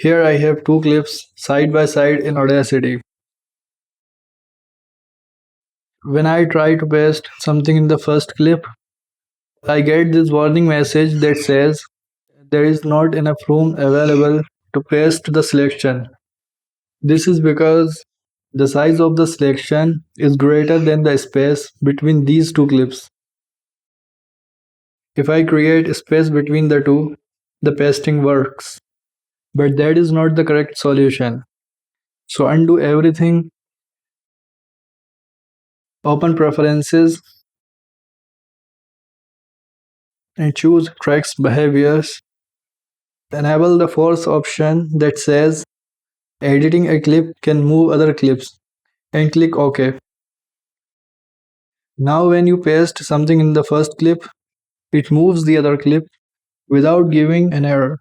Here I have two clips side by side in Audacity. When I try to paste something in the first clip, I get this warning message that says there is not enough room available to paste the selection. This is because the size of the selection is greater than the space between these two clips. If I create a space between the two, the pasting works. But that is not the correct solution. So undo everything, open preferences, and choose tracks behaviors. Enable the force option that says editing a clip can move other clips and click OK. Now when you paste something in the first clip, it moves the other clip without giving an error.